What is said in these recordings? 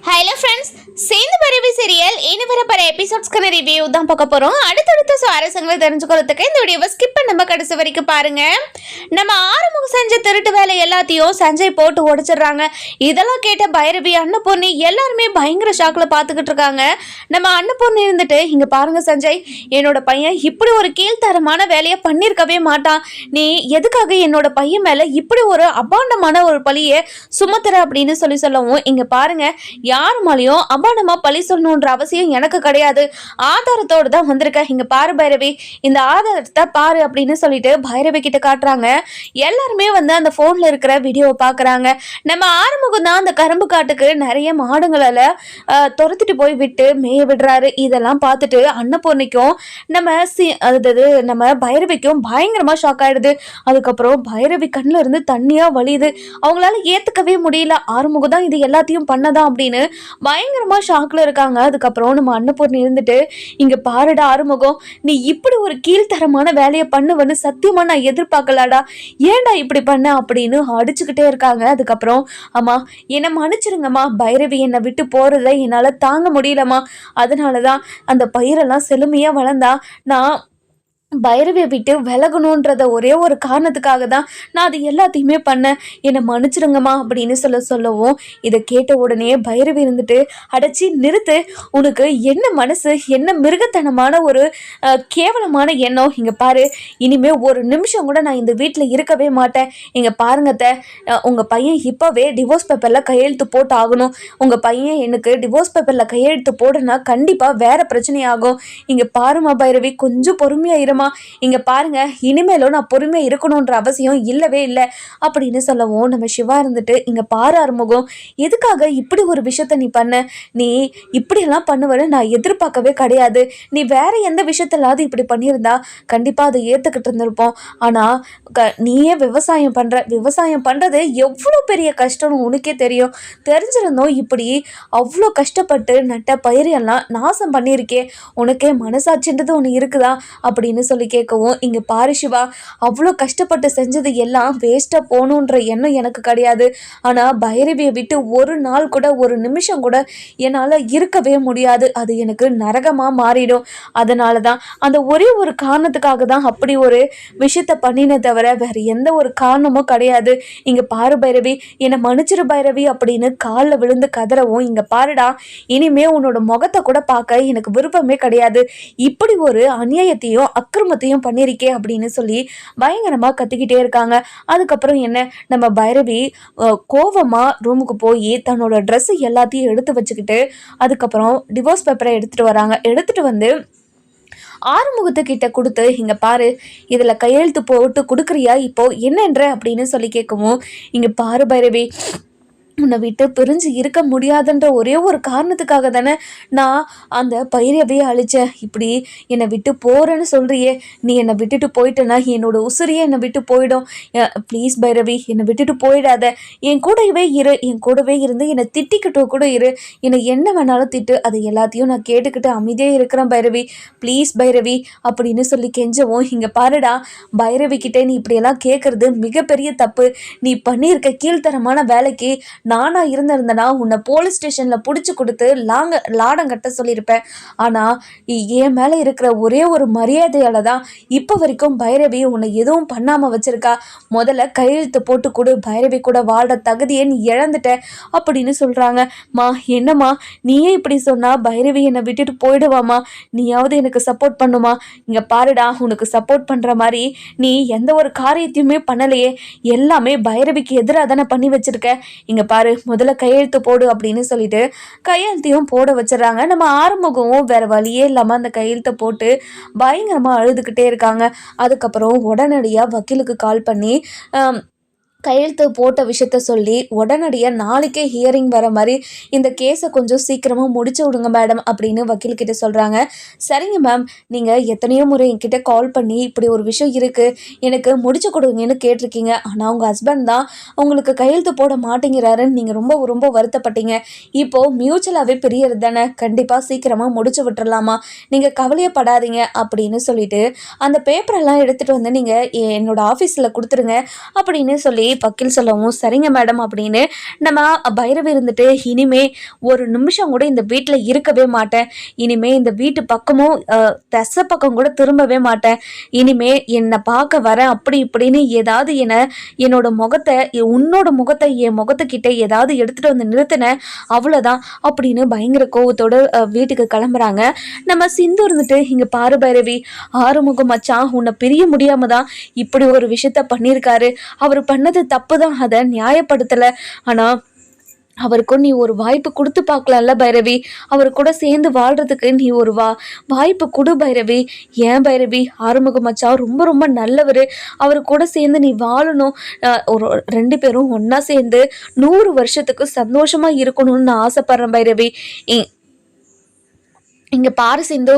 Hello friends, சேர்ந்து பரவி serial இனி வரப்போற எபிசோட்ஸ்க்கான ரிவ்யூ தான் பார்க்க போகிறோம். அடுத்தடுத்த சுவாரஸ்யங்களை தெரிஞ்சுக்கிறதுக்கு இந்த வீடியோவை ஸ்கிப் பண்ணாம கடைசி வரைக்கும் பாருங்க. நம்ம ஆறுமுகம் செஞ்ச திருட்டு வேலை எல்லாத்தையும் சஞ்சய் போட்டு உடைச்சிடுறாங்க. இதெல்லாம் கேட்ட பைரவி, அன்னபூர்ணி எல்லாருமே பயங்கர ஷாக்கில் பார்த்துக்கிட்டு இருக்காங்க. நம்ம அன்னபூர்ணி இருந்துட்டு, இங்கே பாருங்க சஞ்சய், என்னோட பையன் இப்படி ஒரு கீழ்த்தரமான வேலையை பண்ணியிருக்கவே மாட்டான். நீ எதுக்காக என்னோட பையன் மேலே இப்படி ஒரு அபாண்டமான ஒரு பழியை சுமத்துற அப்படின்னு சொல்லவும், இங்கே பாருங்க, யார் மேலேயும் அபாண்டமா பழி சொல்லணுன்ற அவசியம் எனக்கு கிடையாது. ஆதாரத்தோடு தான் வந்திருக்கேன். இங்க பாரு பைரவி, இந்த ஆதாரத்தை பாரு அப்படின்னு சொல்லிட்டு பைரவி கிட்ட காட்டுறாங்க. எல்லாருமே அந்த போன்ல இருக்கிற வீடியோவை பாக்குறாங்க. நம்ம ஆறுமுகம் தான் அந்த கரும்பு காட்டுக்கு நிறைய மாடுங்களால துரத்திட்டு போய் விட்டு மேய விடுறாரு. இதெல்லாம் பார்த்துட்டு அன்னபூர்ணிக்கும் நம்ம பைரவிக்கும் பயங்கரமா ஷாக் ஆயிடுது. அதுக்கப்புறம் பைரவி கண்ணுல இருந்து தண்ணியா வலியுது. அவங்களால ஏத்துக்கவே முடியல. ஆறுமுகம் தான் இது எல்லாத்தையும் பண்ணதான் அப்படின்னு பயங்கரமா ஷாக்ல இருக்காங்க. அதுக்கப்புறம் நம்ம அன்னபூர்ணி இருந்துட்டு, இங்க பாருடா ஆறுமுகம், நீ இப்படி ஒரு கீழ்த்தரமான வேலையை பண்ணுவன்னு சத்தியமா நான் எதிர்பார்க்கலாடா. ஏன்டா இப்படி பண்ண அப்படின்னு அடிச்சுக்கிட்டே இருக்காங்க. அதுக்கப்புறம், அம்மா என்னை மன்னிச்சிருங்கம்மா, பைரவி என்னை விட்டு போறதை என்னால தாங்க முடியலம்மா. அதனாலதான் அந்த பயிரெல்லாம் செழுமையா வளர்ந்தா நான் பைரவியை விட்டு விலகணுன்றத ஒரே ஒரு காரணத்துக்காக தான் நான் அது எல்லாத்தையுமே பண்ணேன். என்னை மன்னிச்சிருங்கம்மா அப்படின்னு சொல்லவும், இதை கேட்ட உடனே பைரவி இருந்துட்டு, அடைச்சி நிறுத்து, உனக்கு என்ன மனசு, என்ன மிருகத்தனமான ஒரு கேவலமான எண்ணம். இங்கே பாரு, இனிமே ஒரு நிமிஷம் கூட நான் இந்த வீட்டில் இருக்கவே மாட்டேன். இங்கே பாருங்கத்த, உங்கள் பையன் இப்போவே டிவோர்ஸ் பேப்பரில் கையெழுத்து போட்டு ஆகணும். உங்கள் பையன் எனக்கு டிவோர்ஸ் பேப்பரில் கையெழுத்து போடுனா கண்டிப்பாக வேற பிரச்சனையாகும். இங்கே பாருமா பைரவி, கொஞ்சம் பொறுமையாக இருமா. இங்க பாருங்க, இனிமேலும் நான் பொறுமையா இருக்கணும்ன்ற அவசியம் இல்லவே இல்லை அப்படின்னு சொல்லவும், நம்ம சிவா இருந்துட்டு, இங்க பாரு ஆறுமுகம், எதுக்காக இப்படி ஒரு விஷயத்த நீ பண்ண? நீ இப்படியெல்லாம் பண்ணுவன்னு நான் எதிர்பார்க்கவே கிடையாது. நீ வேற எந்த விஷயத்திலாவது இப்படி பண்ணியிருந்தா கண்டிப்பா அதை ஏத்துக்கிட்டு இருந்திருப்போம். ஆனா நீயே விவசாயம் பண்றது எவ்வளவு பெரிய கஷ்டம்னு உனக்கே தெரியும். தெரிஞ்சிருந்தோம் இப்படி அவ்வளோ கஷ்டப்பட்டு நட்ட பயிரெல்லாம் நாசம் பண்ணியிருக்கே, உனக்கே மனசாட்சின்றது ஒன்று இருக்குதா அப்படின்னு சொல்லி கேட்கவும், இங்க பாரு சிவா, அவ்வளோ கஷ்டப்பட்டு செஞ்சது எல்லாம் வேஸ்டா போகணுன்ற எண்ணம் எனக்கு கிடையாது. ஆனா பைரவியை விட்டு ஒரு நாள் கூட, ஒரு நிமிஷம் கூட என்னால இருக்கவே முடியாது. அது எனக்கு நரகமா மாறிடும். அதனாலதான், அந்த ஒரே ஒரு காரணத்துக்காக தான் அப்படி ஒரு விஷயத்த பண்ணினே தவிர வேற எந்த ஒரு காரணமும் கிடையாது. இங்க பாரு பைரவி, என்னை மன்னிச்சிரு பைரவி அப்படின்னு காலில் விழுந்து கதறவும், இங்க பாருடா, இனிமே உன்னோட முகத்தை கூட பார்க்க எனக்கு விருப்பமே கிடையாது. இப்படி ஒரு அநியாயத்தையும் அக்கிரமத்தையும் பண்ணிருக்கே அப்படின்னு சொல்லி பயங்கரமா கத்திக்கிட்டே இருக்காங்க. அதுக்கப்புறம் என்ன, நம்ம பைரவி கோவமா ரூமுக்கு போய் தன்னோட ட்ரெஸ் எல்லாத்தையும் எடுத்து வச்சுக்கிட்டு, அதுக்கப்புறம் டிவோர்ஸ் பேப்பரை எடுத்துட்டு வராங்க. எடுத்துட்டு வந்து ஆறுமுகத்துக்கிட்ட கொடுத்து, இங்க பாரு, இதுல கையெழுத்து போட்டு கொடுக்குறியா இப்போ என்னன்ற அப்படின்னு சொல்லி கேட்கவும், இங்க பாரு பைரவி, உன்னை விட்டு பிரிஞ்சு இருக்க முடியாதுன்ற ஒரே ஒரு காரணத்துக்காக தானே நான் அந்த பயிரவே அழிச்சேன். இப்படி என்னை விட்டு போறேன்னு சொல்றியே, நீ என்னை விட்டுட்டு போயிட்டேன்னா என்னோட உசிரியே என்னை விட்டு போயிடும். ப்ளீஸ் பைரவி, என்னை விட்டுட்டு போயிடாத, என் கூடவே இரு, என் கூடவே இருந்து என்னை திட்டிக்கிட்டோ கூட இரு, என்னை என்ன வேணாலும் திட்டு, அது எல்லாத்தையும் நான் கேட்டுக்கிட்டு அமைதியாக இருக்கிறேன் பைரவி, ப்ளீஸ் பைரவி அப்படின்னு சொல்லி கெஞ்சவும், இங்கே பாருடா பைரவி கிட்டே நீ இப்படியெல்லாம் கேட்கறது மிகப்பெரிய தப்பு. நீ பண்ணியிருக்க கீழ்த்தரமான வேலைக்கு நானா இருந்திருந்தேன்னா உன்னை போலீஸ் ஸ்டேஷன்ல பிடிச்சி கொடுத்து லாடம் கட்ட சொல்லியிருப்பேன். ஆனா என் மேல இருக்கிற ஒரே ஒரு மரியாதையால தான் இப்போ வரைக்கும் பைரவி உன்னை எதுவும் பண்ணாம வச்சிருக்கா. முதல்ல கையெழுத்து போட்டு கொடு, பைரவி கூட வாழ்ற தகுதியை நீ இழந்துட்ட அப்படின்னு சொல்றாங்க. மா என்னம்மா நீயே இப்படி சொன்னா பைரவி என்னை விட்டுட்டு போயிடுவாமா, நீயாவது எனக்கு சப்போர்ட் பண்ணுமா? இங்க பாருடா, உனக்கு சப்போர்ட் பண்ற மாதிரி நீ எந்த ஒரு காரியத்தையுமே பண்ணலையே, எல்லாமே பைரவிக்கு எதிராக தானே பண்ணி வச்சிருக்க. இங்க பாரு, முதல்ல கையெழுத்து போடு அப்படின்னு சொல்லிட்டு கையெழுத்தையும் போட வச்சிடறாங்க. நம்ம ஆறுமுகமும் வேற வழியே இல்லாம அந்த கையெழுத்தை போட்டு பயங்கரமா அழுதுகிட்டே இருக்காங்க. அதுக்கப்புறம் உடனடியா வக்கீலுக்கு கால் பண்ணி கையெழுத்து போட்ட விஷயத்த சொல்லி உடனடியாக நாளைக்கே ஹியரிங் வர மாதிரி இந்த கேஸை கொஞ்சம் சீக்கிரமாக முடிச்சு விடுங்க மேடம் அப்படின்னு வக்கீல்கிட்ட சொல்கிறாங்க. சரிங்க மேம், நீங்கள் எத்தனையோ முறை என்கிட்ட கால் பண்ணி இப்படி ஒரு விஷயம் இருக்குது எனக்கு முடிச்சு கொடுங்கன்னு கேட்டிருக்கீங்க. ஆனால் உங்கள் ஹஸ்பண்ட் தான் உங்களுக்கு கையெழுத்து போட மாட்டேங்கிறாருன்னு நீங்கள் ரொம்ப ரொம்ப வருத்தப்பட்டீங்க. இப்போது மியூச்சுவலாகவே பிரியறது தானே, கண்டிப்பாக சீக்கிரமாக முடிச்சு விட்டுறலாமா, நீங்கள் கவலையப்படாதீங்க அப்படின்னு சொல்லிட்டு அந்த பேப்பரெல்லாம் எடுத்துகிட்டு வந்து நீங்கள் என்னோட ஆஃபீஸில் கொடுத்துருங்க அப்படின்னு சொல்லி வக்கீல் சொல்லவும் சரிங்க மேடம் அப்படின்னு நம்ம பைரவி இருந்துட்டு இனிமே ஒரு நிமிஷம் கூட இந்த வீட்டில் இருக்கவே மாட்டேன், இனிமே இந்த வீட்டு பக்கமும் தசை பக்கம் கூட திரும்பவே மாட்டேன், இனிமே என்னை பார்க்க வரேன் அப்படி இப்படின்னு ஏதாவது என்னோட முகத்தை உன்னோட முகத்தை என் முகத்துக்கிட்ட ஏதாவது எடுத்துட்டு வந்து நிறுத்தினேன் அவ்வளோதான் அப்படின்னு பயங்கர கோவத்தோட வீட்டுக்கு கிளம்புறாங்க. நம்ம சிந்து இருந்துட்டு இங்க பாரு பைரவி, ஆறுமுகம் மச்சான் உன்னை பிரிய முடியாம தான் இப்படி ஒரு விஷயத்த பண்ணியிருக்காரு, அவர் பண்ணது தப்பு தான், அதை நியாயப்படுத்தலை, ஆனா அவருக்கும் நீ ஒரு வாய்ப்பு கொடுத்து பார்க்கலாம்ல பைரவி, அவர் கூட சேர்ந்து வாழ்றதுக்கு நீ ஒரு வாய்ப்பு கொடு பைரவி. ஏன் பைரவி, ஆறுமுகம் மச்சான் ரொம்ப ரொம்ப நல்லவர், அவர் கூட சேர்ந்து நீ வாழணும், ஒரு 2 பேரும் ஒன்றா சேர்ந்து 100 வருஷத்துக்கு சந்தோஷமா இருக்கணும்னு நான் ஆசைப்படுறேன் பைரவி. இங்கே பாரு சிந்து,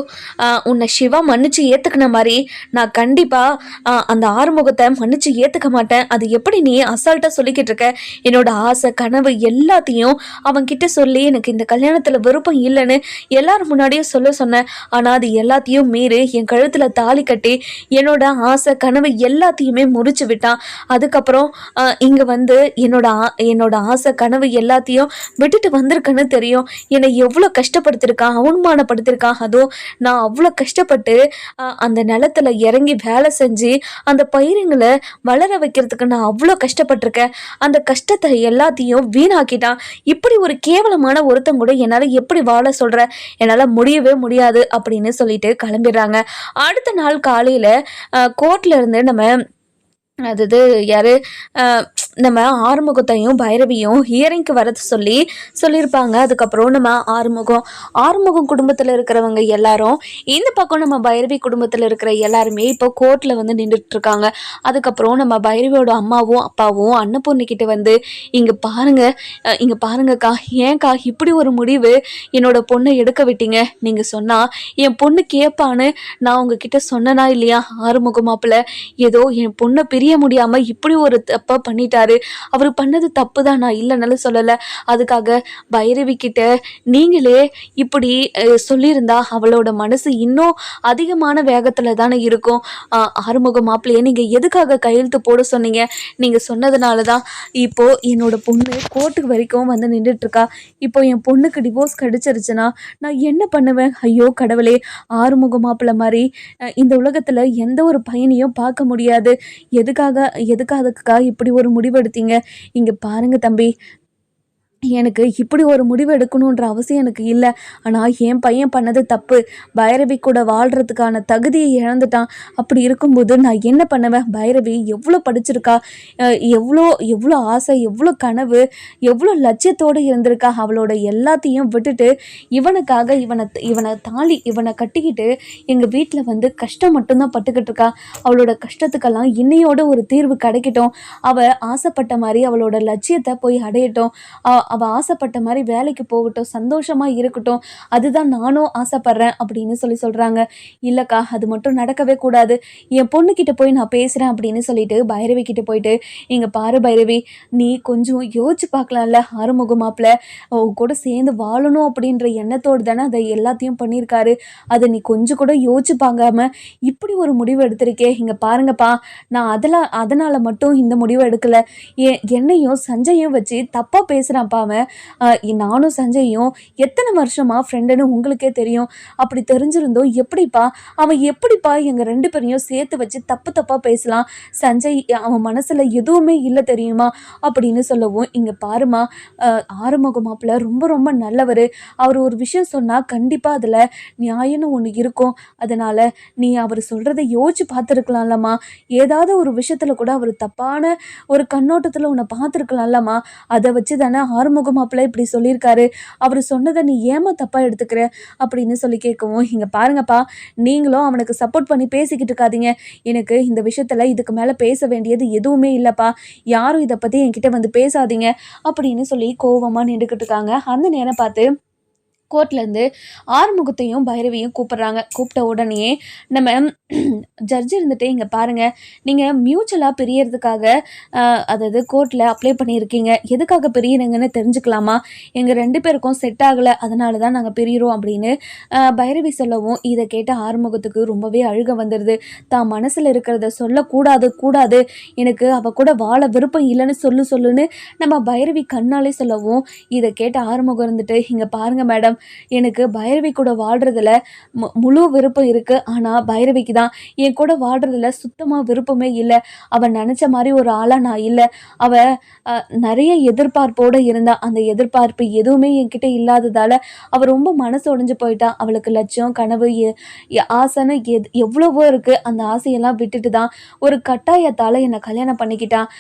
உன்னை சிவா மன்னிச்சு ஏற்றுக்கின மாதிரி நான் கண்டிப்பாக அந்த ஆறுமுகத்தை மன்னிச்சு ஏற்றுக்க மாட்டேன். அது எப்படி நீ அசால்ட்டாக சொல்லிக்கிட்டு இருக்க? என்னோட ஆசை கனவு எல்லாத்தையும் அவன்கிட்ட சொல்லி எனக்கு இந்த கல்யாணத்தில் விருப்பம் இல்லைன்னு எல்லாரும் முன்னாடியும் சொன்னேன். ஆனால் அது எல்லாத்தையும் மீறி என் கழுத்தில் தாலி கட்டி என்னோட ஆசை கனவு எல்லாத்தையுமே முறிச்சு விட்டான். அதுக்கப்புறம் இங்கே வந்து என்னோட ஆசை கனவு எல்லாத்தையும் விட்டுட்டு வந்திருக்கேன்னு தெரியும். என்னை எவ்வளோ கஷ்டப்படுத்திருக்கான், அவமானப்படுத்திருக்கான். அதுவும் நான் அவ்வளோ கஷ்டப்பட்டு அந்த நிலத்துல இறங்கி வேலை செஞ்சு அந்த பயிர்களை வளர வைக்கிறதுக்கு நான் அவ்வளோ கஷ்டப்பட்டிருக்கேன். அந்த கஷ்டத்தை எல்லாத்தையும் வீணாக்கிட்டான். இப்படி ஒரு கேவலமான ஒருத்தன் கூட என்னால் எப்படி வாழ சொல்ற? என்னால் முடியவே முடியாது அப்படின்னு சொல்லிட்டு கிளம்பிடுறாங்க. அடுத்த நாள் காலையில் கோர்ட்ல இருந்து அதாவது யாரு நம்ம ஆறுமுகத்தையும் பைரவியும் ஹியரிங்க்கு வரது சொல்லியிருப்பாங்க. அதுக்கப்புறம் நம்ம ஆறுமுகம் குடும்பத்தில் இருக்கிறவங்க எல்லாரும், இந்த பக்கம் நம்ம பைரவி குடும்பத்தில் இருக்கிற எல்லாருமே இப்போ கோர்ட்டில் வந்து நின்றுட்டு இருக்காங்க. அதுக்கப்புறம் நம்ம பைரவியோட அம்மாவும் அப்பாவும் அன்னபூர்ணிக்கிட்ட வந்து இங்கே பாருங்கக்கா, ஏன்க்கா இப்படி ஒரு முடிவு என்னோட பொண்ணை எடுக்க விட்டீங்க? நீங்கள் சொன்னால் என் பொண்ணு கேட்பான்னு நான் உங்ககிட்ட சொன்னனா இல்லையா? ஆறுமுகம் மாப்பிள்ள ஏதோ என் பொண்ணை பிரிய முடியாமல் இப்படி ஒரு தப்பா பண்ணிட்டாரு. அவர் பண்ணது தப்பு தான், நான் இல்லைனாலும் சொல்லலை. அதுக்காக பைரவி கிட்ட நீங்களே இப்படி சொல்லியிருந்தா அவளோட மனசு இன்னும் அதிகமான வேகத்துல தானே இருக்கும். ஆறுமுகம் மாப்பிள்ளையே, நீங்க எதுக்காக கையெழுத்து போட சொன்னீங்க? நீங்க சொன்னதுனால தான் இப்போ என்னோட பொண்ணு கோர்ட்டுக்கு வரைக்கும் வந்து நின்றுட்டு இருக்கா. இப்போ என் பொண்ணுக்கு டிவோர்ஸ் கிடைச்சிருச்சுன்னா நான் என்ன பண்ணுவேன்? ஐயோ கடவுளே, ஆறுமுகம் மாப்பிள்ளை மாதிரி இந்த உலகத்துல எந்த ஒரு பையனையும் பார்க்க முடியாது. எதுக்காக இப்படி ஒரு முடிவு எடுத்தீங்க? இங்க பாருங்க தம்பி, எனக்கு இப்படி ஒரு முடிவு எடுக்கணுன்ற அவசியம் எனக்கு இல்லை. ஆனால் என் பையன் பண்ணது தப்பு. பைரவி கூட வாழ்கிறதுக்கான தகுதியை இழந்துட்டான். அப்படி இருக்கும்போது நான் என்ன பண்ணுவேன்? பைரவி எவ்வளோ படிச்சிருக்கா, எவ்வளோ ஆசை, எவ்வளோ கனவு, எவ்வளோ லட்சியத்தோடு இருந்திருக்கா. அவளோட எல்லாத்தையும் விட்டுட்டு இவனுக்காக இவனை கட்டிக்கிட்டு எங்கள் வீட்டில் வந்து கஷ்டம் மட்டும்தான் பட்டுக்கிட்டு இருக்கா. அவளோட கஷ்டத்துக்கெல்லாம் இன்னையோட ஒரு தீர்வு கிடைக்கட்டும். அவள் ஆசைப்பட்ட மாதிரி அவளோட லட்சியத்தை போய் அடையட்டும். அவள் ஆசைப்பட்ட மாதிரி வேலைக்கு போகட்டும், சந்தோஷமாக இருக்கட்டும், அதுதான் நானும் ஆசைப்பட்றேன் அப்படின்னு சொல்கிறாங்க. இல்லைக்கா, அது மட்டும் நடக்கவே கூடாது. என் பொண்ணுக்கிட்ட போய் நான் பேசுகிறேன் அப்படின்னு சொல்லிட்டு பைரவி கிட்ட போயிட்டு, இங்கே பாரு பைரவி, நீ கொஞ்சம் யோசிச்சு பார்க்கலாம்ல, ஆறுமுகம் மாப்பிள்ள கூட சேர்ந்து வாழணும் அப்படின்ற எண்ணத்தோடு தானே அதை எல்லாத்தையும் பண்ணியிருக்காரு. அதை நீ கொஞ்சம் கூட யோசிச்சு பார்க்காம இப்படி ஒரு முடிவு எடுத்திருக்கே. இங்கே பாருங்கப்பா, நான் அதனால் மட்டும் இந்த முடிவை எடுக்கலை. என்னையும் சஞ்சயும் வச்சு தப்பாக பேசுகிறான்ப்பா அவன். நானும் சஞ்சயும் எத்தனை வருஷமா ஃப்ரெண்டுன்னு உங்களுக்கே தெரியும். அப்படி தெரிஞ்சிருந்தோம் அவன் எப்படிப்பா எங்கள் 2 பேரையும் சேர்த்து வச்சு தப்பாக பேசலாம்? சஞ்சய் அவன் மனசில் எதுவுமே இல்லை தெரியுமா அப்படின்னு சொல்லவும், இங்கே பாருமா, ஆறுமுகம் மாப்பிள்ள ரொம்ப ரொம்ப நல்லவர். அவர் ஒரு விஷயம் சொன்னால் கண்டிப்பாக அதில் நியாயம்னு ஒன்று இருக்கும். அதனால் நீ அவர் சொல்கிறத யோசிச்சு பார்த்துருக்கலாம்லம்மா. ஏதாவது ஒரு விஷயத்தில் கூட அவர் தப்பான ஒரு கண்ணோட்டத்தில் உன்னை பார்த்துருக்கலாம்லம்மா. அதை வச்சு தானே ஆறுமுகம் மாப்பிள்ளை இப்படி சொல்லியிருக்காரு. அவர் சொன்னதை நீ ஏமா தப்பா எடுத்துக்கிற அப்படின்னு சொல்லி கேட்கவும், இங்க பாருங்கப்பா, நீங்களும் அவனுக்கு சப்போர்ட் பண்ணி பேசிக்கிட்டு இருக்காதீங்க. எனக்கு இந்த விஷயத்துல இதுக்கு மேல பேச வேண்டியது எதுவுமே இல்லப்பா. யாரும் இதை பத்தி என்கிட்ட வந்து பேசாதீங்க அப்படின்னு சொல்லி கோவமா நின்றுக்கிட்டு இருக்காங்க. அந்த நேரம் பார்த்து கோர்ட்லேருந்து ஆறுமுகத்தையும் பைரவியும் கூப்பிட்றாங்க. கூப்பிட்ட உடனேயே நம்ம ஜட்ஜ் இருந்துட்டு, இங்கே பாருங்கள், நீங்கள் மியூச்சுவலாக பிரியறதுக்காக அதாவது கோர்ட்டில் அப்ளை பண்ணியிருக்கீங்க. எதுக்காக பிரியணுங்கன்னு தெரிஞ்சுக்கலாமா? எங்கள் 2 பேருக்கும் செட் ஆகலை, அதனால தான் நாங்கள் பிரிகிறோம் அப்படின்னு பைரவி சொல்லவும், இதை கேட்ட ஆறுமுகத்துக்கு ரொம்பவே அழுக வந்துடுது. தான் மனசில் இருக்கிறத சொல்லக்கூடாது, எனக்கு அவள் கூட வாழ விருப்பம் இல்லைன்னு சொல்லுன்னு நம்ம பைரவி கண்ணாலே சொல்லவும், இதை கேட்ட ஆறுமுகம் இருந்துட்டு, இங்கே பாருங்கள் மேடம், எனக்கு பைரவி கூட வாழ்கிறதுல முழு விருப்பம் இருக்குது. ஆனால் பைரவிக்கு தான் என் கூட வாழ்கிறதுல சுத்தமாக விருப்பமே இல்லை. அவள் நினச்ச மாதிரி ஒரு ஆளாக நான் இல்லை. அவள் நிறைய எதிர்பார்ப்போடு இருந்தா. அந்த எதிர்பார்ப்பு எதுவுமே என்கிட்ட இல்லாததால் அவள் ரொம்ப மனசு உடைஞ்சு போயிட்டா. அவளுக்கு லட்சியம், கனவு, ஆசைன்னு எவ்வளவோ இருக்குது. அந்த ஆசையெல்லாம் விட்டுட்டு தான் ஒரு கட்டாயத்தால் என்னை கல்யாணம் பண்ணிக்கிட்டான்.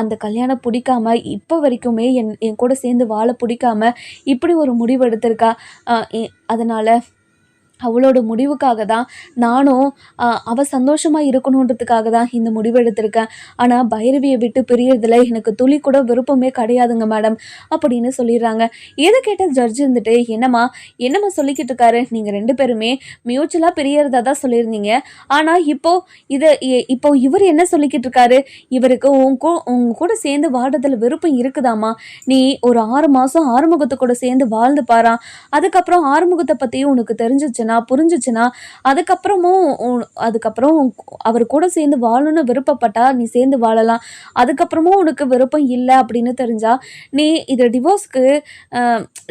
அந்த கல்யாணம் பிடிக்காம இப்போ வரைக்குமே என் கூட சேர்ந்து வாழ பிடிக்காம இப்படி ஒரு முடிவு எடுத்திருக்கா. அதனால் அவளோட முடிவுக்காக தான் நானும் அவள் சந்தோஷமாக இருக்கணுன்றதுக்காக தான் இந்த முடிவு எடுத்திருக்கேன். ஆனால் பைரவியை விட்டு பிரியறதுல எனக்கு துளி கூட விருப்பமே கிடையாதுங்க மேடம் அப்படின்னு சொல்லிடுறாங்க. இதை கேட்ட ஜட்ஜ் இருந்துட்டு, என்னம்மா சொல்லிக்கிட்டு இருக்காரு? நீங்கள் 2 பேருமே மியூச்சுவலாக பிரியறதா தான் சொல்லியிருந்தீங்க. ஆனால் இப்போ இவர் என்ன சொல்லிக்கிட்டு இருக்காரு? இவருக்கு உங்க கூட சேர்ந்து வாழ்றதுல விருப்பம் இருக்குதாம்மா? நீ ஒரு 6 மாதம் ஆறுமுகத்தை கூட சேர்ந்து வாழ்ந்து பாரான். அதுக்கப்புறம் ஆறுமுகத்தை பற்றி உனக்கு தெரிஞ்சிச்சுன்னா, புரிஞ்சிச்சுன்னா, அதுக்கப்புறம் அவர் கூட சேர்ந்து வாழணும்னு விருப்பப்பட்டா நீ சேர்ந்து வாழலாம். அதுக்கப்புறமும் உனக்கு விருப்பம் இல்லை அப்படின்னு தெரிஞ்சா நீ இதை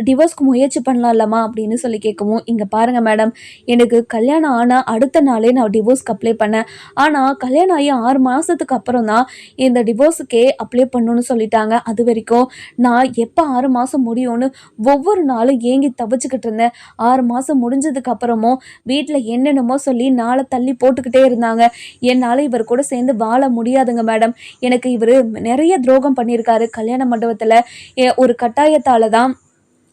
டிவோர்ஸ்க்கு முயற்சி பண்ணலாம்லம்மா அப்படின்னு சொல்லி கேட்கவும், இங்கே பாருங்கள் மேடம், எனக்கு கல்யாணம் ஆனால் அடுத்த நாளே நான் டிவோர்ஸ்க்கு அப்ளை பண்ணேன். ஆனால் கல்யாணம் ஆகி 6 மாதத்துக்கு அப்புறம் தான் இந்த டிவோர்ஸுக்கே அப்ளை பண்ணணும்னு சொல்லிட்டாங்க. அது வரைக்கும் நான் எப்போ 6 மாதம் முடியும்னு ஒவ்வொரு நாளும் ஏங்கி தவிச்சுக்கிட்டு இருந்தேன். 6 மாதம் முடிஞ்சதுக்கு அப்புறமும் வீட்டில் என்னென்னமோ சொல்லி நாளை தள்ளி போட்டுக்கிட்டே இருந்தாங்க. என்னால் இவர் கூட சேர்ந்து வாழ முடியாதுங்க மேடம். எனக்கு இவர் நிறைய துரோகம் பண்ணியிருக்காரு. கல்யாண மண்டபத்தில் ஒரு கட்டாயத்தால் தான்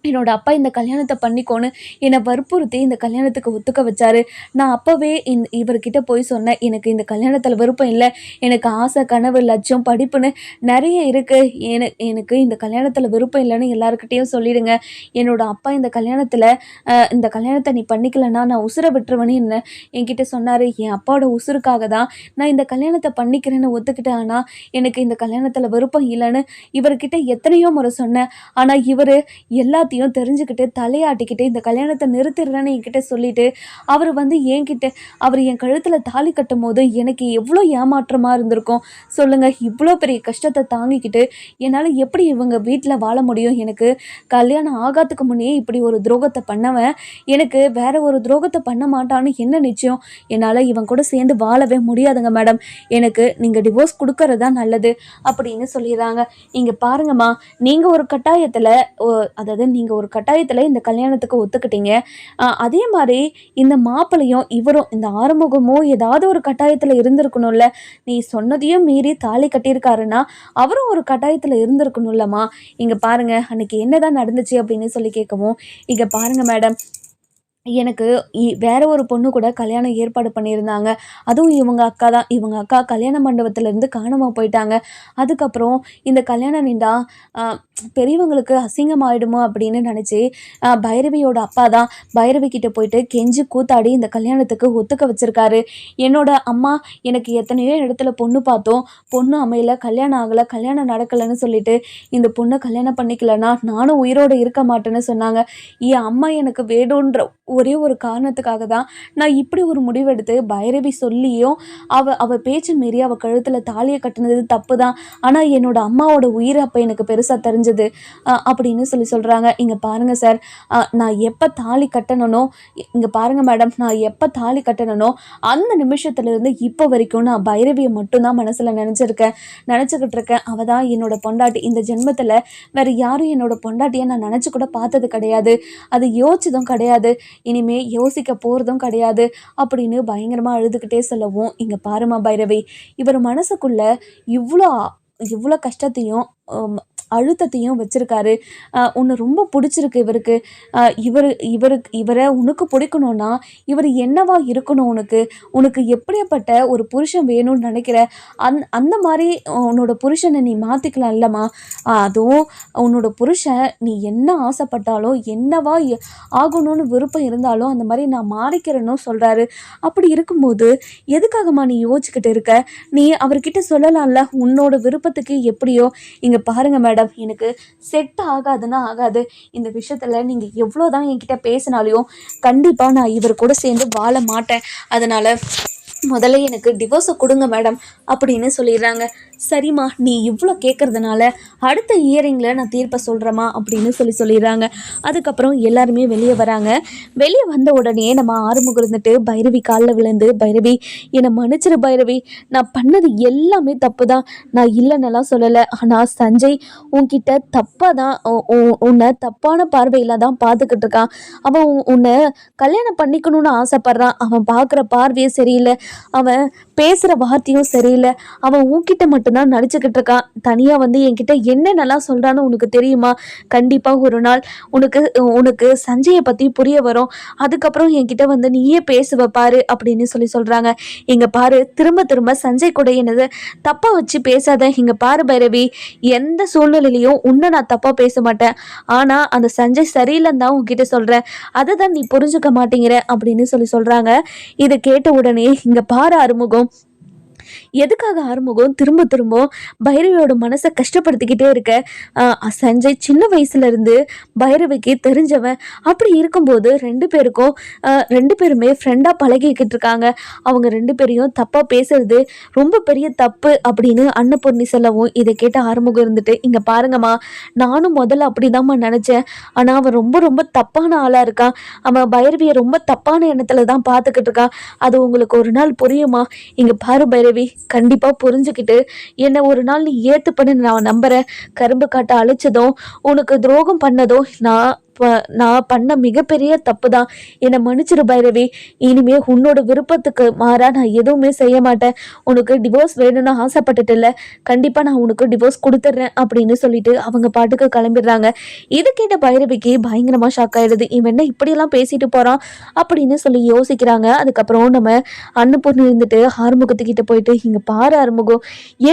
என்னோட அப்பா இந்த கல்யாணத்தை பண்ணிக்கோன்னு என்னை வற்புறுத்தி இந்த கல்யாணத்துக்கு ஒத்துக்க வச்சாரு. நான் அப்போவே இவர்கிட்ட போய் சொன்னேன், எனக்கு இந்த கல்யாணத்தில் விருப்பம் இல்லை, எனக்கு ஆசை, கனவு, லட்சியம், படிப்புன்னு நிறைய இருக்குது, எனக்கு இந்த கல்யாணத்தில் விருப்பம் இல்லைன்னு எல்லாருக்கிட்டேயும் சொல்லிடுங்க. என்னோட அப்பா இந்த கல்யாணத்தை நீ பண்ணிக்கலன்னா நான் உசுரை விட்டுருவேன்னு என்கிட்ட சொன்னார். என் அப்பாவோட உசுருக்காக தான் நான் இந்த கல்யாணத்தை பண்ணிக்கிறேன்னு ஒத்துக்கிட்டேன். ஆனால் எனக்கு இந்த கல்யாணத்தில் விருப்பம் இல்லைன்னு இவர்கிட்ட எத்தனையோ முறை சொன்னேன். ஆனால் இவர் எல்லாத்தையும் தெரிஞ்சுக்கிட்டு தலையாட்டிக்கிட்டு இந்த கல்யாணத்தை நிறுத்திடுறேன்னு என்கிட்ட சொல்லிட்டு அவர் என் கழுத்தில் தாலி கட்டும் போது எனக்கு எவ்வளோ ஏமாற்றமாக இருந்திருக்கும் சொல்லுங்க. இவ்வளோ பெரிய கஷ்டத்தை தாங்கிக்கிட்டு என்னால் எப்படி இவங்க வீட்டில் வாழ முடியும்? எனக்கு கல்யாணம் ஆகாதுக்கு முன்னே இப்படி ஒரு துரோகத்தை பண்ணவன் எனக்கு வேற ஒரு துரோகத்தை பண்ண மாட்டான்னு என்ன நிச்சயம்? என்னால் இவன் கூட சேர்ந்து வாழவே முடியாதுங்க மேடம். எனக்கு நீங்கள் டிவோர்ஸ் கொடுக்கறதா நல்லது அப்படின்னு சொல்லிடுறாங்க. இங்கே பாருங்கம்மா, நீங்கள் ஒரு கட்டாயத்தில் இந்த கல்யாணத்துக்கு ஒத்துக்கிட்டீங்க. அதே மாதிரி இந்த மாப்பிள்ளையும் இவரும் இந்த ஆறுமுகமும் ஏதாவது ஒரு கட்டாயத்தில் இருந்திருக்கணும்ல. நீ சொன்னதையும் மீறி தாலி கட்டியிருக்காருன்னா அவரும் ஒரு கட்டாயத்தில் இருந்திருக்கணும்லம்மா. இங்கே பாருங்கள், அன்னைக்கு என்னதான் நடந்துச்சு அப்படின்னு சொல்லி கேட்கவும், இங்கே பாருங்கள் மேடம், எனக்கு வேற ஒரு பொண்ணு கூட கல்யாணம் ஏற்பாடு பண்ணியிருந்தாங்க. அதுவும் இவங்க அக்கா தான். இவங்க அக்கா கல்யாண மண்டபத்திலேருந்து காணாமல் போயிட்டாங்க. அதுக்கப்புறம் இந்த கல்யாணம் நின்றா பெரியவங்களுக்கு அசிங்கமாயிடுமோ அப்படின்னு நினச்சி பைரவியோட அப்பா தான் பைரவி கிட்ட போயிட்டு கெஞ்சி கூத்தாடி இந்த கல்யாணத்துக்கு ஒத்துக்க வச்சுருக்காரு. என்னோட அம்மா எனக்கு எத்தனையோ இடத்துல பொண்ணு பார்த்தோம், பொண்ணு அமையல, கல்யாணம் ஆகலை, கல்யாணம் நடக்கலைன்னு சொல்லிட்டு இந்த பொண்ணை கல்யாணம் பண்ணிக்கலன்னா நானும் உயிரோடு இருக்க மாட்டேன்னு சொன்னாங்க. என் அம்மா எனக்கு வேணுன்ற ஒரே ஒரு காரணத்துக்காக தான் நான் இப்படி ஒரு முடிவெடுத்து பைரவி சொல்லியும் அவள் பேச்சு மீறி அவள் கழுத்தில் தாலியை கட்டினது தப்பு தான். ஆனால் என்னோட அம்மாவோட உயிர் அப்போ எனக்கு பெருசாக தெரிஞ்சது அப்படின்னு சொல்கிறாங்க. இங்கே பாருங்கள் சார், நான் எப்போ தாலி கட்டணுனோ, இங்கே பாருங்கள் மேடம், நான் எப்போ தாலி கட்டணுனோ அந்த நிமிஷத்துலேருந்து இப்போ வரைக்கும் நான் பைரவியை மட்டும்தான் மனசில் நினச்சிக்கிட்டு இருக்கேன். அவள் தான் என்னோட பொண்டாட்டி. இந்த ஜென்மத்தில் வேறு யாரும் என்னோட பொண்டாட்டியை நான் நினச்சி கூட பார்த்தது கிடையாது, அது யோசிச்சதும் கிடையாது, இனிமே யோசிக்க போகிறதும் கிடையாது அப்படின்னு பயங்கரமாக அழுதுகிட்டே சொல்லவும், இங்கே பாருமா பைரவி, இவர் மனசுக்குள்ள இவ்வளோ கஷ்டத்தையும் அழுத்தத்தையும் வச்சுருக்காரு. உன்னை ரொம்ப பிடிச்சிருக்கு இவருக்கு. இவரை உனக்கு பிடிக்கணும்னா இவர் என்னவா இருக்கணும், உனக்கு எப்படியாப்பட்ட ஒரு புருஷன் வேணும்னு நினைக்கிற அந்த மாதிரி உன்னோட புருஷனை நீ மாற்றிக்கலாம் இல்லைம்மா. அதுவும் உன்னோட புருஷன் நீ என்ன ஆசைப்பட்டாலும் என்னவா ஆகணும்னு விருப்பம் இருந்தாலும் அந்த மாதிரி நான் மாறிக்கிறேன்னு சொல்கிறாரு. அப்படி இருக்கும்போது எதுக்காகம்மா நீ யோசிச்சுக்கிட்டு இருக்க? நீ அவர்கிட்ட சொல்லலாம்ல உன்னோட விருப்பத்துக்கு எப்படியோ. இங்கே பாருங்க மேடம், எனக்கு செட் ஆகாதுன்னா ஆகாது. இந்த விஷயத்தில் நீங்கள் எவ்வளோதான் என்கிட்ட பேசினாலையும் கண்டிப்பாக நான் இவர் கூட சேர்ந்து வாழ மாட்டேன். அதனால் முதல்ல எனக்கு டிவோர்ஸை கொடுங்க மேடம் அப்படின்னு சொல்லிடுறாங்க. சரிம்மா, நீ இவ்வளோ கேட்குறதுனால அடுத்த இயரிங்கில் நான் தீர்ப்பை சொல்கிறேம்மா அப்படின்னு சொல்லிடுறாங்க. அதுக்கப்புறம் எல்லாருமே வெளியே வராங்க. வெளியே வந்த உடனே நம்ம ஆறுமுகம் இருந்துட்டு பைரவி காலில் விழுந்து, பைரவி என்னை மன்னிச்சிரு பைரவி, நான் பண்ணது எல்லாமே தப்பு தான், நான் இல்லைன்னெல்லாம் சொல்லலை. ஆனால் சஞ்சய் உன்கிட்ட தப்பாக தான் உன்னை தப்பான பார்வையில் தான் பார்த்துக்கிட்டு இருக்கான். அவன் உன்னை கல்யாணம் பண்ணிக்கணும்னு ஆசைப்பட்றான். அவன் பார்க்குற பார்வையே சரியில்லை, அவன் பேசுகிற வார்த்தையும் சரியில்லை. அவன் உன்கிட்ட மட்டும்தான் நடிச்சுக்கிட்டு இருக்கான். தனியாக வந்து என்கிட்ட என்னென்னலாம் சொல்கிறான்னு உனக்கு தெரியுமா? கண்டிப்பாக ஒரு நாள் உனக்கு சஞ்சயை பற்றி புரிய வரும். அதுக்கப்புறம் என்கிட்ட வந்து நீயே பேசுவ பாரு அப்படின்னு சொல்கிறாங்க. இங்கே பாரு, திரும்ப சஞ்சய் கூட என்னது தப்பாக வச்சு பேசாத. இங்கே பாரு பைரவி, எந்த சூழ்நிலையிலையும் உன்னை நான் தப்பாக பேச மாட்டேன். ஆனால் அந்த சஞ்சய் சரியில்லைன்னு தான் உன்கிட்ட சொல்கிறேன். அதை தான் நீ புரிஞ்சுக்க மாட்டேங்கிற அப்படின்னு சொல்கிறாங்க. இதை கேட்ட உடனே இங்கே பாரு ஆறுமுகம், எதுக்காக ஆறுமுகம் திரும்ப பைரவியோட மனசை கஷ்டப்படுத்திக்கிட்டே இருக்க? சஞ்சய் சின்ன வயசுல இருந்து பைரவிக்கு தெரிஞ்சவன். அப்படி இருக்கும்போது ரெண்டு பேருமே ஃப்ரெண்டாக பழகிக்கிட்டு இருக்காங்க. அவங்க ரெண்டு பேரையும் தப்பாக பேசுறது ரொம்ப பெரிய தப்பு அப்படின்னு அன்னபூர்ணி சொல்லவும் இதை கேட்ட ஆறுமுகம் இருந்துட்டு, இங்கே பாருங்கம்மா, நானும் முதல்ல அப்படிதாம்மா நினச்சேன். ஆனால் அவன் ரொம்ப தப்பான ஆளாக இருக்கான். அவன் பைரவியை ரொம்ப தப்பான எண்ணத்தில் தான் பார்த்துக்கிட்டு இருக்கான். அது உங்களுக்கு ஒரு நாள் புரியுமா? இங்கே பாரு பைரவி, கண்டிப்பாக புரிஞ்சுக்கிட்டு என்னை ஒரு நாள் நீ ஏற்றுப்பண்ணு நான் நம்புகிறேன். கரும்பு காட்டை அழிச்சதும் உனக்கு துரோகம் பண்ணதும் நான் பண்ண மிகப்பெரிய தப்பு தான். என்னை மன்னிச்சிரு பைரவி. இனிமே உன்னோட விருப்பத்துக்கு மாறா நான் எதுவுமே செய்ய மாட்டேன். உனக்கு டிவோர்ஸ் வேணும்னு ஆசைப்பட்டுட்டு கண்டிப்பாக நான் உனக்கு டிவோர்ஸ் கொடுத்துட்றேன் அப்படின்னு சொல்லிட்டு அவங்க பாட்டுக்கு கிளம்பிடுறாங்க. இது கேட்ட பைரவிக்கு பயங்கரமாக ஷாக் ஆயிடுது. இவன் என்ன இப்படியெல்லாம் பேசிட்டு போகிறான் அப்படின்னு யோசிக்கிறாங்க. அதுக்கப்புறம் நம்ம அன்னபூர்ணி இருந்துட்டு ஆறுமுகத்துக்கிட்ட போயிட்டு, இங்கே பாரு ஆறுமுகம்,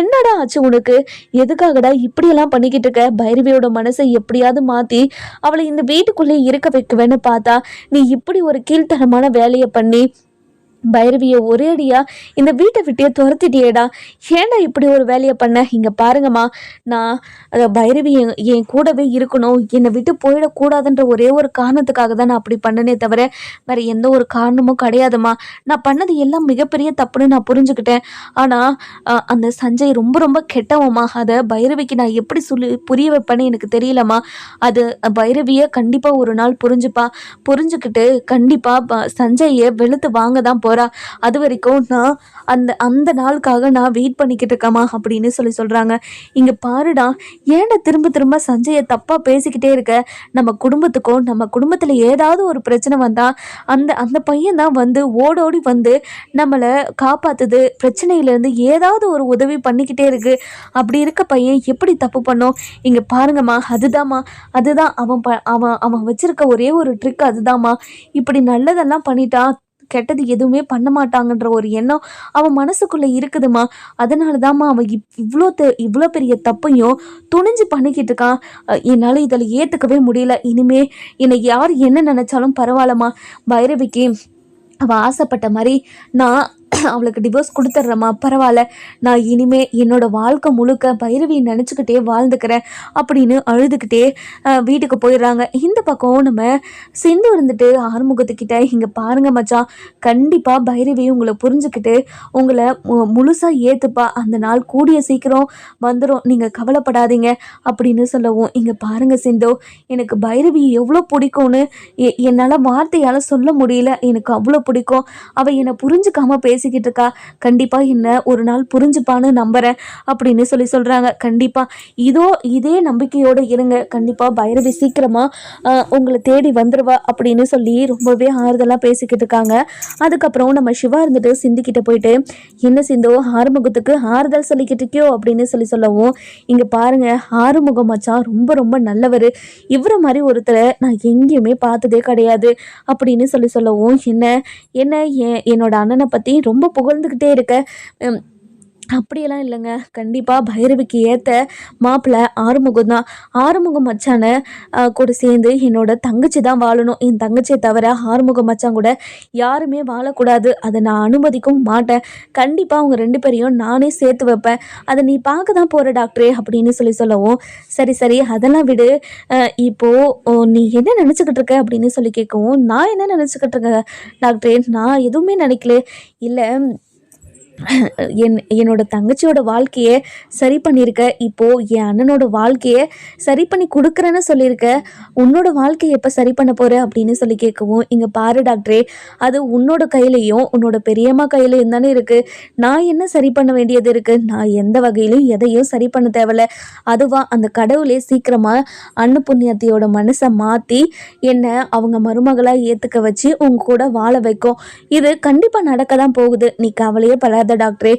என்னடா ஆச்சு உனக்கு? எதுக்காகடா இப்படியெல்லாம் பண்ணிக்கிட்டு இருக்க? பைரவியோட மனசை எப்படியாவது மாற்றி அவளை இந்த வீட்டுக்குள்ளே இருக்க வைக்குவேன்னு பார்த்தா நீ இப்படி ஒரு கீழ்த்தரமான வேலையை பண்ணி பைரவியை ஒரே அடியா இந்த வீட்டை விட்டே துரத்திட்டியேடா. ஏன்டா இப்படி ஒரு வேலையை பண்ண? இங்கே பாருங்கம்மா, நான் பைரவி என் கூடவே இருக்கணும், என்னை விட்டு போயிடக்கூடாதுன்ற ஒரே ஒரு காரணத்துக்காக தான் நான் அப்படி பண்ணனே தவிர வேறு எந்த ஒரு காரணமும் கிடையாதும்மா. நான் பண்ணது எல்லாம் மிகப்பெரிய தப்புன்னு நான் புரிஞ்சுக்கிட்டேன். ஆனால் அந்த சஞ்சய் ரொம்ப கெட்டவம்மா. அதை பைரவிக்கு நான் எப்படி புரிய வைப்பேன்னு எனக்கு தெரியலம்மா. அது பைரவியை கண்டிப்பாக ஒரு நாள் புரிஞ்சுக்கிட்டு கண்டிப்பாக சஞ்சயை வெளுத்து வாங்க தான் போறா. அது வரைக்கும் நான் அந்த நாளுக்காக நான் வெயிட் பண்ணிக்கிட்டு இருக்கேம்மா அப்படின்னு சொல்கிறாங்க. இங்கே பாருடா, ஏன்டா திரும்ப சஞ்சயை தப்பாக பேசிக்கிட்டே இருக்க? நம்ம குடும்பத்தில் ஏதாவது ஒரு பிரச்சனை வந்தால் அந்த பையன் தான் வந்து ஓடோடி வந்து நம்மளை காப்பாற்றுது. பிரச்சனையிலேருந்து ஏதாவது ஒரு உதவி பண்ணிக்கிட்டே இருக்கு. அப்படி இருக்க பையன் எப்படி தப்பு பண்ணோம்? இங்கே பாருங்கம்மா, அதுதான் அவன் வச்சிருக்க ஒரே ஒரு ட்ரிக் அதுதாம்மா. இப்படி நல்லதெல்லாம் பண்ணிட்டா கெட்டது எதுவுமே பண்ண மாட்டாங்கன்ற ஒரு எண்ணம் அவன் மனசுக்குள்ளே இருக்குதுமா. அதனால தான்மா அவன் இவ்வளோ பெரிய தப்பையும் துணிஞ்சு பண்ணிக்கிட்டு இருக்கான். என்னால் இதில் ஏற்றுக்கவே முடியல. இனிமே என்னை யார் என்ன நினச்சாலும் பரவாயில்லம்மா. பைரவிக்கு அவள் ஆசைப்பட்ட மாதிரி நான் அவளுக்கு டிவோர்ஸ் கொடுத்துட்றேம்மா, பரவாயில்ல. நான் இனிமே என்னோட வாழ்க்கை முழுக்க பைரவியை நினச்சிக்கிட்டே வாழ்ந்துக்கிறேன் அப்படின்னு அழுதுகிட்டே வீட்டுக்கு போயிடுறாங்க. இந்த பக்கம் நம்ம சிந்து இருந்துட்டு ஆறுமுகத்துக்கிட்ட, இங்கே பாருங்க மச்சான், கண்டிப்பாக பைரவி உங்களை புரிஞ்சுக்கிட்டு உங்களை முழுசாக ஏற்றுப்பா. அந்த நாள் கூடிய சீக்கிரம் வந்துடும், நீங்கள் கவலைப்படாதீங்க அப்படின்னு சொல்லவும், இங்கே பாருங்க சிந்து, எனக்கு பைரவி எவ்வளோ பிடிக்கும்னு என்னால் வார்த்தையால் சொல்ல முடியல. எனக்கு அவ்வளோ பிடிக்கும். அவள் என்னை புரிஞ்சுக்காமல் பேசிக்கிட்டு இருக்கா, கண்டிப்பாக என்ன ஒரு நாள் புரிஞ்சுப்பான்னு நம்புகிறேன் அப்படின்னு சொல்கிறாங்க. கண்டிப்பாக இதே நம்பிக்கையோடு இருங்க, கண்டிப்பாக பைரவி சீக்கிரமாக உங்களை தேடி வந்துடுவா அப்படின்னு சொல்லி ரொம்பவே ஆறுதலாக பேசிக்கிட்டு இருக்காங்க. அதுக்கப்புறம் நம்ம சிவா இருந்துட்டு சிந்திக்கிட்ட போயிட்டு, என்ன சிந்து ஆறுமுகத்துக்கு ஆறுதல் சொல்லிக்கிட்டு இருக்கியோ அப்படின்னு சொல்லவும், இங்கே பாருங்க ஆறுமுகம் மச்சான் ரொம்ப ரொம்ப நல்லவர், இவரை மாதிரி ஒருத்தரை நான் எங்கேயுமே பார்த்ததே கிடையாது அப்படின்னு சொல்லவும், என்ன என்ன என்னோட அண்ணனை பற்றி ரொம்ப புகழ்ந்துக்கிட்டே இருக்க, அப்படியெல்லாம் இல்லைங்க, கண்டிப்பாக பைரவிக்கு ஏற்ற மாப்பிள்ளை ஆறுமுகம் தான். ஆறுமுகம் மச்சான கூட சேர்ந்து என்னோட தங்கச்சி தான் வாழணும், என் தங்கச்சியை தவிர ஆறுமுகம் மச்சான் கூட யாருமே வாழக்கூடாது, அதை நான் அனுமதிக்கவும் மாட்டேன், கண்டிப்பாக அவங்க 2 பேரையும் நானே சேர்த்து வைப்பேன், அதை நீ பார்க்க தான் போகிற டாக்டரே அப்படின்னு சொல்லவும், சரி சரி அதெல்லாம் விடு, இப்போது நீ என்ன நினச்சிக்கிட்டு இருக்க அப்படின்னு சொல்லி கேட்கவும், நான் என்ன நினச்சிக்கிட்டு இருக்கேன் டாக்டரே, நான் எதுவுமே நினைக்கல, இல்லை என்னோட தங்கச்சியோட வாழ்க்கையை சரி பண்ணியிருக்க, இப்போது என் அண்ணனோட வாழ்க்கையை சரி பண்ணி கொடுக்குறேன்னு சொல்லியிருக்க, உன்னோட வாழ்க்கையை எப்போ சரி பண்ண போகிற அப்படின்னு சொல்லி கேட்கவும், இங்கே பாரு டாக்டரே, அது உன்னோட கையிலையும் உன்னோட பெரியம்மா கையிலையும் தானே இருக்குது, நான் என்ன சரி பண்ண வேண்டியது இருக்குது, நான் எந்த வகையிலும் எதையும் சரி பண்ண தேவையில்ல, அதுவா அந்த கடவுளே சீக்கிரமாக அன்னபுண்ணியத்தையோட மனசை மாற்றி என்னை அவங்க மருமகளாக ஏற்றுக்க வச்சு உங்க கூட வாழ வைக்கும், இது கண்டிப்பாக நடக்க தான் போகுது, நீ கவலையே படாத டாக்டரே,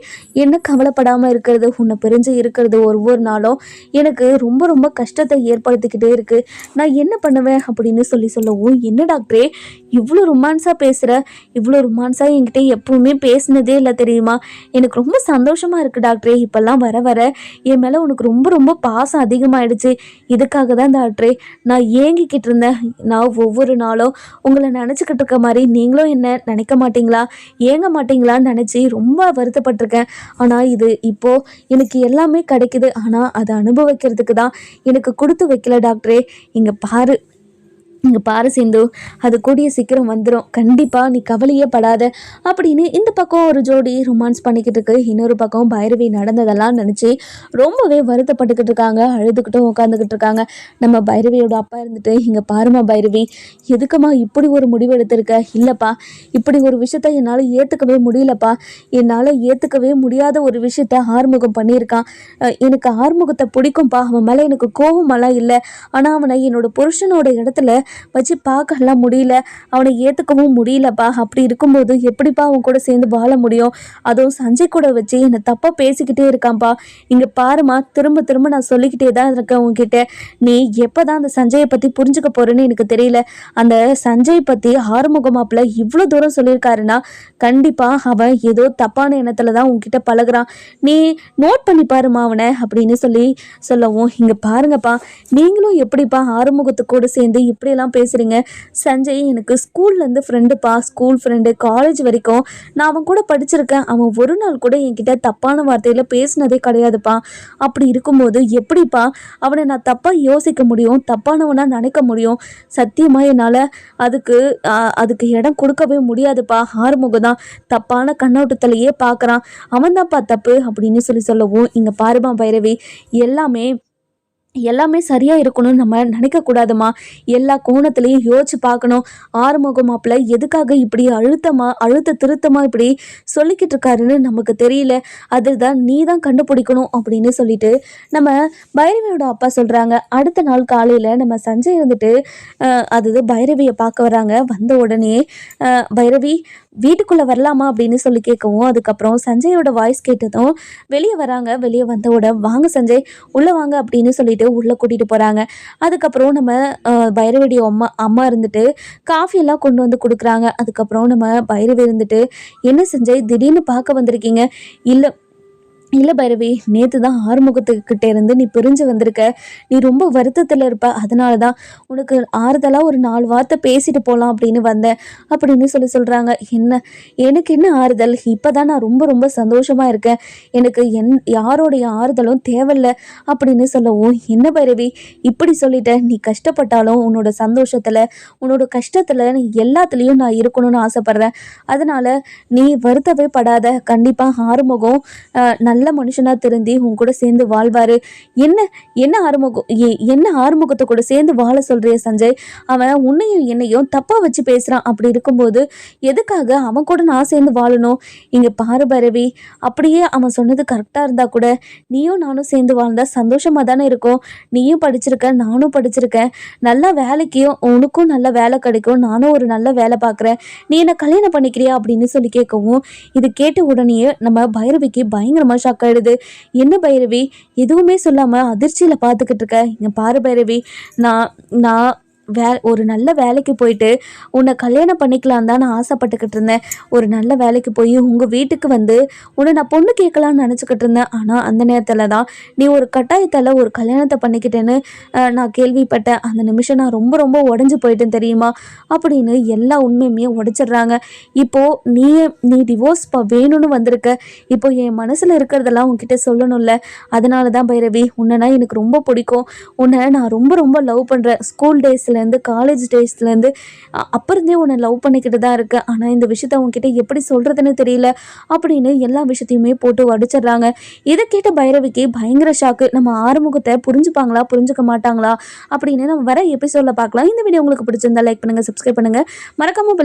என்ன கவலைப்படாமல் இருக்கிறது, உன்னை பிரிஞ்சு இருக்கிறது ஒவ்வொரு நாளும் எனக்கு ரொம்ப ரொம்ப கஷ்டத்தை ஏற்படுத்திக்கிட்டே இருக்கு, நான் என்ன பண்ணுவேன் அப்படின்னு சொல்லவும், என்ன டாக்டரே இவ்வளோ ரொமான்ஸாக பேசுகிற, இவ்வளோ ரொமான்ஸாக என்கிட்ட எப்பவுமே பேசினதே இல்லை தெரியுமா, எனக்கு ரொம்ப சந்தோஷமாக இருக்குது டாக்டரே, இப்போல்லாம் வர வர என் மேலே உனக்கு ரொம்ப ரொம்ப பாசம் அதிகமாகிடுச்சு, இதுக்காக தான் டாக்டரே நான் ஏங்கிக்கிட்டு இருந்தேன், நான் ஒவ்வொரு நாளும் உங்களை நினச்சிக்கிட்டு இருக்க மாதிரி நீங்களும் என்ன நினைக்க மாட்டீங்களா, ஏங்க மாட்டீங்களான்னு நினச்சி ரொம்ப வருத்தப்பட்டிருக்கேன், ஆனால் இது இப்போது எனக்கு எல்லாமே கிடைக்குது, ஆனால் அதை அனுபவிக்கிறதுக்கு தான் எனக்கு கொடுத்து வைக்கல டாக்டரே, இங்கே பாரு சிந்து, அது கூடிய சீக்கிரம் வந்துடும், கண்டிப்பாக நீ கவலையே படாத அப்படின்னு இந்த பக்கம் ஒரு ஜோடி ரொமான்ஸ் பண்ணிக்கிட்டு இருக்கு, இன்னொரு பக்கம் பைரவி நடந்ததெல்லாம் நினச்சி ரொம்பவே வருத்தப்பட்டுக்கிட்டு இருக்காங்க, அழுதுகிட்டும் உட்காந்துக்கிட்டு இருக்காங்க. நம்ம பைரவியோட அப்பா இருந்துட்டு, இங்கே பாருமா பைரவி, எதுக்குமா இப்படி ஒரு முடிவு எடுத்திருக்க, இல்லைப்பா இப்படி ஒரு விஷயத்த என்னால் ஏற்றுக்கவே முடியலப்பா, என்னால் ஏற்றுக்கவே முடியாத ஒரு விஷயத்த ஆறுமுகம் பண்ணியிருக்கான், எனக்கு ஆறுமுகத்தை பிடிக்கும்ப்பா, அவன் மேலே எனக்கு கோபமெல்லாம் இல்லை, ஆனால் அவனை என்னோட புருஷனோட இடத்துல வச்சு பார்க்கலாம் முடியல, அவனை ஏற்றுக்கவும் முடியலப்பா, அப்படி இருக்கும்போது எப்படிப்பா அவன் கூட சேர்ந்து வாழ முடியும், அதுவும் சஞ்சய் கூட வச்சு என்னை தப்பாக பேசிக்கிட்டே இருக்கான்ப்பா, இங்கே பாருமா திரும்ப திரும்ப நான் சொல்லிக்கிட்டே தான் இருக்கேன் உங்ககிட்ட, நீ எப்போ தான் அந்த சஞ்சயை பற்றி புரிஞ்சுக்க போகிறேன்னு எனக்கு தெரியல, அந்த சஞ்சய் பற்றி ஆறுமுக மாப்பிள்ள இவ்வளோ தூரம் சொல்லியிருக்காருன்னா கண்டிப்பாக அவன் ஏதோ தப்பான எண்ணத்தில் தான் உங்ககிட்ட பழகுறான், நீ நோட் பண்ணி பாருமா அவனை அப்படின்னு சொல்லவும், இங்கே பாருங்கப்பா நீங்களும் எப்படிப்பா ஆறுமுகத்து கூட சேர்ந்து இப்படியெல்லாம் பேசுகிறீங்க, சஞ்சய் எனக்கு ஸ்கூல்லேருந்து ஃப்ரெண்டுப்பா, ஸ்கூல் ஃப்ரெண்டு, காலேஜ் வரைக்கும் நான் அவன் கூட படிச்சிருக்கேன், அவன் ஒரு நாள் கூட என்கிட்ட தப்பான வார்த்தையில் பேசினதே கிடையாதுப்பா, அப்படி இருக்கும்போது எப்படிப்பா அவனை நான் தப்பாக யோசிக்க முடியும், தப்பானவனாக நினைக்க முடியும், சத்தியமாக என்னால் அதுக்கு இடம் கொடுக்கவே முடியாதுப்பா, ஆறுமுகம் தான் தப்பான கண்ணோட்டத்திலேயே பார்க்குறான், அவன் தான்ப்பா தப்பு அப்படின்னு சொல்லவும், இங்கே பாருமா பைரவி, எல்லாமே சரியாக இருக்கணும்னு நம்ம நினைக்கக்கூடாதுமா, எல்லா கோணத்துலேயும் யோசிச்சு பார்க்கணும், ஆறுமுக மாப்பிள்ளை எதுக்காக இப்படி அழுத்த திருத்தமாக இப்படி சொல்லிக்கிட்டு இருக்காருன்னு நமக்கு தெரியல, அதுதான் நீ தான் கண்டுபிடிக்கணும் அப்படின்னு சொல்லிட்டு நம்ம பைரவியோட அப்பா சொல்கிறாங்க. அடுத்த நாள் காலையில் நம்ம சஞ்சய் இருந்துட்டு பைரவியை பார்க்க வராங்க. வந்த உடனே பைரவி வீட்டுக்குள்ளே வரலாமா அப்படின்னு சொல்லி கேட்கவும், அதுக்கப்புறம் சஞ்சயோட வாய்ஸ் கேட்டதும் வெளியே வராங்க. வெளியே வந்த உடனே வாங்க சஞ்சய் உள்ளே வாங்க அப்படின்னு சொல்லிட்டு உள்ளே கூட்டிகிட்டு போகிறாங்க. அதுக்கப்புறம் நம்ம பைரவியோட அம்மா இருந்துட்டு காஃபி எல்லாம் கொண்டு வந்து கொடுக்குறாங்க. அதுக்கப்புறம் நம்ம பைரவி இருந்துட்டு, என்ன சஞ்சய் திடீர்னு பார்க்க வந்திருக்கீங்க, இல்லை பைரவி, நேற்று தான் ஆறுமுகத்துக்கிட்டே இருந்து நீ பிரிஞ்சு வந்திருக்க, நீ ரொம்ப வருத்தத்தில் இருப்ப, அதனால தான் உனக்கு ஆறுதலாக ஒரு 4 வார்த்தை பேசிட்டு போகலாம் அப்படின்னு வந்தேன் அப்படின்னு சொல்கிறாங்க. எனக்கு என்ன ஆறுதல், இப்போ தான் நான் ரொம்ப ரொம்ப சந்தோஷமாக இருக்கேன், எனக்கு யாரோடைய ஆறுதலும் தேவையில்லை அப்படின்னு சொல்லவும், என்ன பைரவி இப்படி சொல்லிட்டேன், நீ கஷ்டப்பட்டாலும் உன்னோட சந்தோஷத்தில் உன்னோட கஷ்டத்தில் நீ எல்லாத்துலேயும் நான் இருக்கணும்னு ஆசைப்பட்றேன், அதனால் நீ வருத்தவே படாத, கண்டிப்பாக ஆறுமுகம் நல்ல நல்ல மனுஷனா திருந்தி உன் கூட சேர்ந்து வாழ்வாரு. என்ன என்ன ஆறுமுகம் என்ன ஆறுமுகத்தை கூட சேர்ந்து வாழ சொல்றிய சஞ்சய்? அவன் உன்னையும் என்னையும் தப்பா வச்சு பேசுறான். அப்படி இருக்கும்போது எதுக்காக அவன் கூட நான் சேர்ந்து வாழணும்? இங்க பாரு பைரவி, அப்படியே அவன் சொன்னது கரெக்டா இருந்தா கூட நீயும் நானும் சேர்ந்து வாழ்ந்தா சந்தோஷமா தானே இருக்கும். நீயும் படிச்சிருக்க, நானும் படிச்சிருக்கேன். நல்ல வேலைக்கும் உனக்கும் நல்ல வேலை கிடைக்கும், நானும் ஒரு நல்ல வேலை பார்க்குறேன். நீ என்ன கல்யாணம் பண்ணிக்கிறியா அப்படின்னு சொல்லி கேட்கவும், இது கேட்ட உடனேயே நம்ம பைரவிக்கு பயங்கரமா ஷாக் ஆயிடுது. என்ன பைரவி, எதுவுமே சொல்லாம அதிர்ச்சியில பார்த்துக்கிட்டு இருக்க? இங்க பாரு பைரவி, நான் நான் ஒரு நல்ல வேலைக்கு போயிட்டு உன்னை கல்யாணம் பண்ணிக்கலாம் தான் நான் ஆசைப்பட்டுக்கிட்டு இருந்தேன். ஒரு நல்ல வேலைக்கு போய் உங்கள் வீட்டுக்கு வந்து உன்னை நான் பொண்ணு கேட்கலான்னு நினச்சிக்கிட்டு இருந்தேன். ஆனால் அந்த நேரத்தில் தான் நீ ஒரு கட்டாயத்தால் ஒரு கல்யாணத்தை பண்ணிக்கிட்டேன்னு நான் கேள்விப்பட்டேன். அந்த நிமிஷம் நான் ரொம்ப ரொம்ப உடஞ்சி போயிட்டேன் தெரியுமா அப்படின்னு எல்லா உண்மையுமே உடைச்சிடுறாங்க. இப்போது நீ டிவோர்ஸ் வேணும்னு வந்திருக்க. இப்போ என் மனசில் இருக்கிறதெல்லாம் உன்கிட்ட சொல்லணும்ல. அதனால தான் பைரவி, உன்னைனா எனக்கு ரொம்ப பிடிக்கும். உன்னை நான் ரொம்ப ரொம்ப லவ் பண்ணுறேன். ஸ்கூல் டேஸ்லேருந்து காலேஜ் டேஸ்லேருந்து அப்போருந்தே உன்னை லவ் பண்ணிக்கிட்டு தான் இருக்கேன். ஆனால் இந்த விஷயத்த உன்கிட்ட எப்படி சொல்கிறதுன்னு தெரியல அப்படின்னு எல்லா விஷயத்தையுமே போட்டு உடைச்சிடுறாங்க. இதை கேட்ட பைரவிக்கு பயங்கர ஷாக்கு. நம்ம ஆறுமுகத்தை புரிஞ்சுப்பாங்களா புரிஞ்சுக்க மாட்டாங்களா அப்படின்னு நம்ம வர எபிசோடில் பார்க்கலாம். இந்த வீடியோ உங்களுக்கு பிடிச்சிருந்தா லைக் பண்ணுங்கள், சப்ஸ்கிரைப் பண்ணுங்கள், மறக்காம